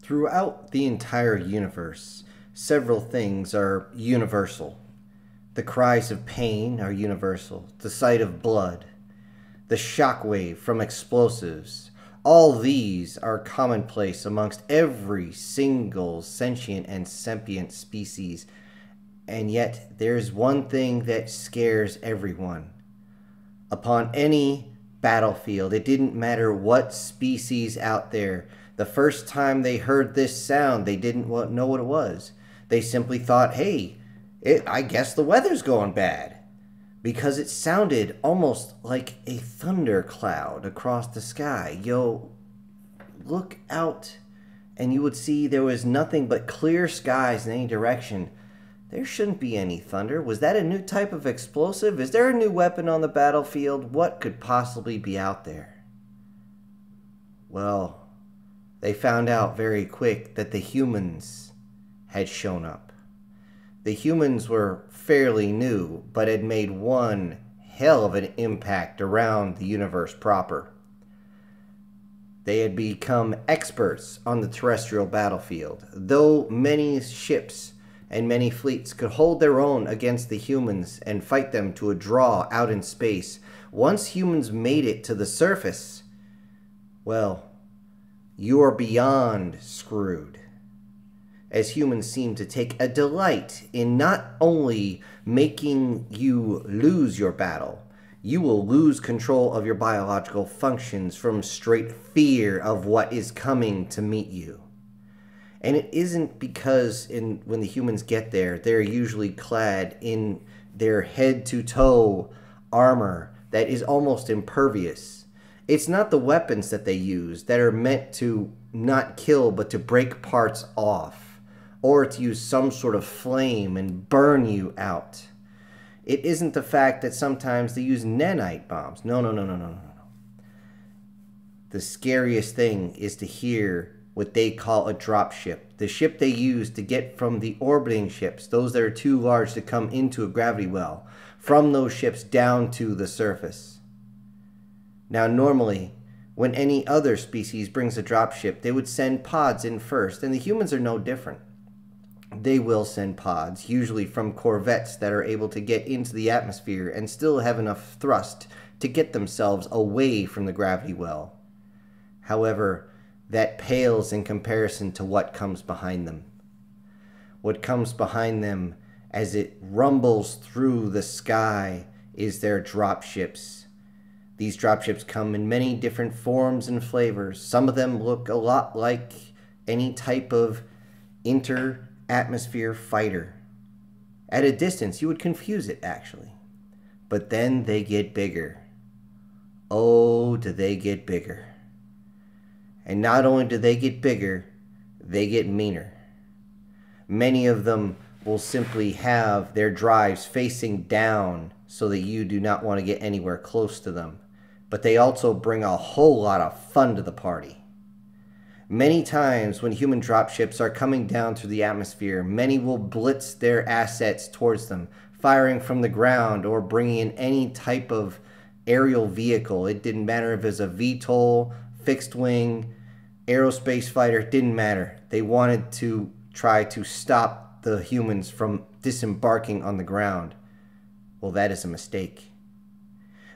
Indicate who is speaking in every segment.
Speaker 1: Throughout the entire universe, several things are universal. The cries of pain are universal, the sight of blood, the shockwave from explosives. All these are commonplace amongst every single sentient and sentient species, and yet there's one thing that scares everyone. Upon any battlefield, it didn't matter what species out there, the first time they heard this sound, they didn't know what it was. They simply thought, hey, I guess the weather's going bad. Because it sounded almost like a thundercloud across the sky. Look out, and you would see there was nothing but clear skies in any direction. There shouldn't be any thunder. Was that a new type of explosive? Is there a new weapon on the battlefield? What could possibly be out there? Well, they found out very quick that the humans had shown up. The humans were fairly new, but had made one hell of an impact around the universe proper. They had become experts on the terrestrial battlefield. Though many ships and many fleets could hold their own against the humans and fight them to a draw out in space, once humans made it to the surface, well, you are beyond screwed. As humans seem to take a delight in not only making you lose your battle, you will lose control of your biological functions from straight fear of what is coming to meet you. And it isn't because when the humans get there, they're usually clad in their head-to-toe armor that is almost impervious. It's not the weapons that they use that are meant to not kill but to break parts off, or to use some sort of flame and burn you out. It isn't the fact that sometimes they use nanite bombs. No. The scariest thing is to hear what they call a dropship. The ship they use to get from the orbiting ships, those that are too large to come into a gravity well, from those ships down to the surface. Now, normally, when any other species brings a dropship, they would send pods in first, and the humans are no different. They will send pods, usually from corvettes that are able to get into the atmosphere and still have enough thrust to get themselves away from the gravity well. However, that pales in comparison to what comes behind them. What comes behind them as it rumbles through the sky is their dropships. These dropships come in many different forms and flavors. Some of them look a lot like any type of inter-atmosphere fighter. At a distance, you would confuse it, actually. But then they get bigger. Oh, do they get bigger. And not only do they get bigger, they get meaner. Many of them will simply have their drives facing down so that you do not want to get anywhere close to them. But they also bring a whole lot of fun to the party. Many times when human dropships are coming down through the atmosphere, many will blitz their assets towards them, firing from the ground or bringing in any type of aerial vehicle. It didn't matter if it was a VTOL, fixed wing, aerospace fighter, it didn't matter. They wanted to try to stop the humans from disembarking on the ground. Well, that is a mistake.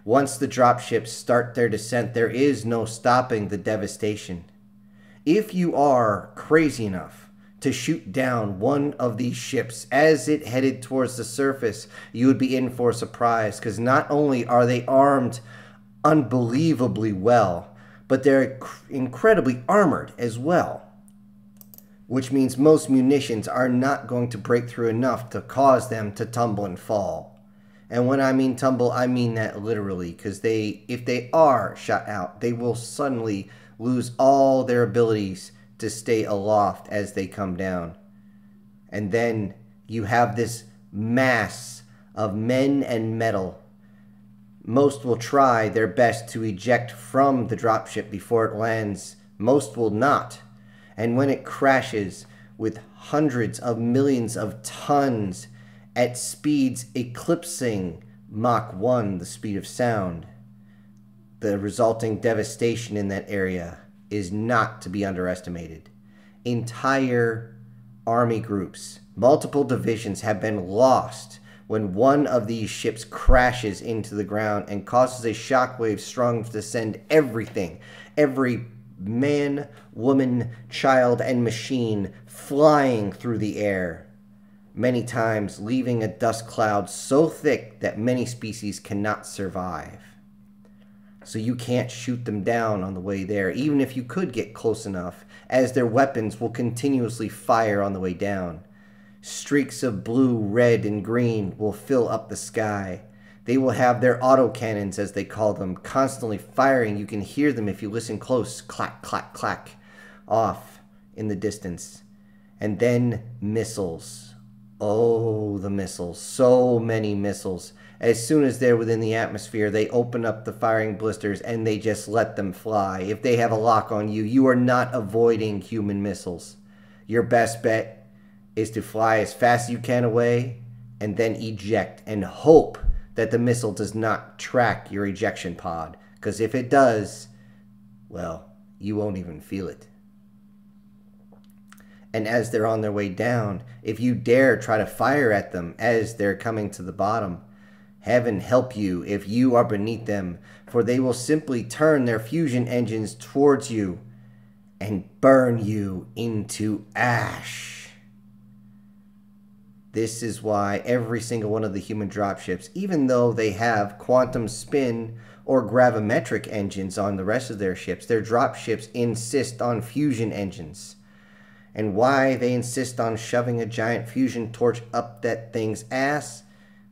Speaker 1: Once the dropships start their descent, there is no stopping the devastation. If you are crazy enough to shoot down one of these ships as it headed towards the surface, you would be in for a surprise, because not only are they armed unbelievably well, but they're incredibly armored as well. Which means most munitions are not going to break through enough to cause them to tumble and fall. And when I mean tumble, I mean that literally, because if they are shot out, they will suddenly lose all their abilities to stay aloft as they come down. And then you have this mass of men and metal. Most will try their best to eject from the dropship before it lands. Most will not. And when it crashes with hundreds of millions of tons at speeds eclipsing Mach 1, the speed of sound, the resulting devastation in that area is not to be underestimated. Entire army groups, multiple divisions have been lost when one of these ships crashes into the ground and causes a shockwave strong enough to send everything, every man, woman, child, and machine flying through the air, many times leaving a dust cloud so thick that many species cannot survive. So you can't shoot them down on the way there, even if you could get close enough, as their weapons will continuously fire on the way down. Streaks of blue, red, and green will fill up the sky. They will have their autocannons, as they call them, constantly firing. You can hear them if you listen close, clack, clack, clack, off in the distance. And then missiles. Oh, the missiles. So many missiles. As soon as they're within the atmosphere, they open up the firing blisters and they just let them fly. If they have a lock on you, you are not avoiding human missiles. Your best bet is to fly as fast as you can away and then eject and hope that the missile does not track your ejection pod. Because if it does, well, you won't even feel it. And as they're on their way down, if you dare try to fire at them as they're coming to the bottom, heaven help you if you are beneath them, for they will simply turn their fusion engines towards you and burn you into ash. This is why every single one of the human dropships, even though they have quantum spin or gravimetric engines on the rest of their ships, their dropships insist on fusion engines. And why they insist on shoving a giant fusion torch up that thing's ass?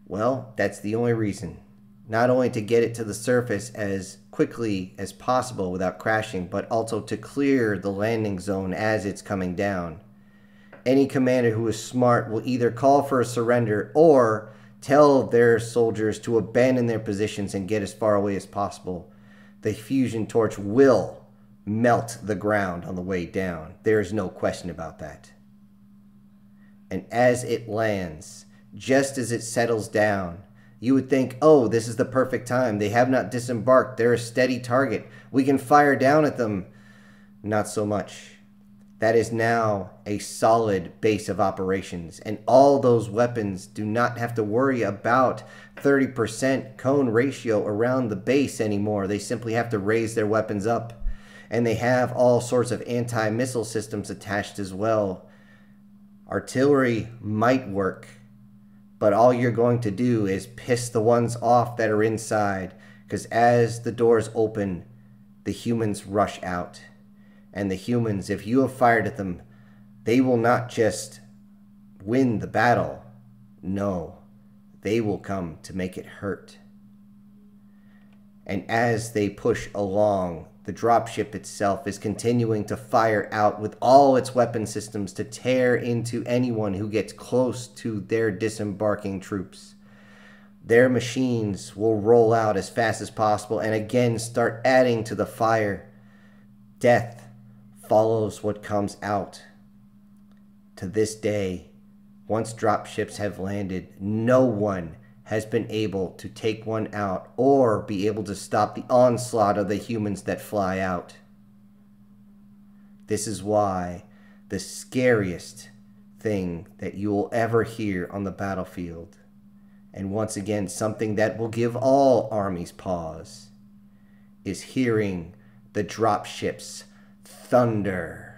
Speaker 1: Well, that's the only reason. Not only to get it to the surface as quickly as possible without crashing, but also to clear the landing zone as it's coming down. Any commander who is smart will either call for a surrender or tell their soldiers to abandon their positions and get as far away as possible. The fusion torch will melt the ground on the way down. There is no question about that. And as it lands, just as it settles down, you would think, oh, this is the perfect time. They have not disembarked. They're a steady target. We can fire down at them. Not so much. That is now a solid base of operations, and all those weapons do not have to worry about 30% cone ratio around the base anymore. They simply have to raise their weapons up, and they have all sorts of anti-missile systems attached as well. Artillery might work, but all you're going to do is piss the ones off that are inside, because as the doors open, the humans rush out. And the humans, if you have fired at them, they will not just win the battle. No, they will come to make it hurt. And as they push along, the dropship itself is continuing to fire out with all its weapon systems to tear into anyone who gets close to their disembarking troops. Their machines will roll out as fast as possible and again start adding to the fire. Death follows what comes out. To this day, once dropships have landed, no one has been able to take one out or be able to stop the onslaught of the humans that fly out. This is why the scariest thing that you will ever hear on the battlefield, and once again something that will give all armies pause, is hearing the dropships thunder.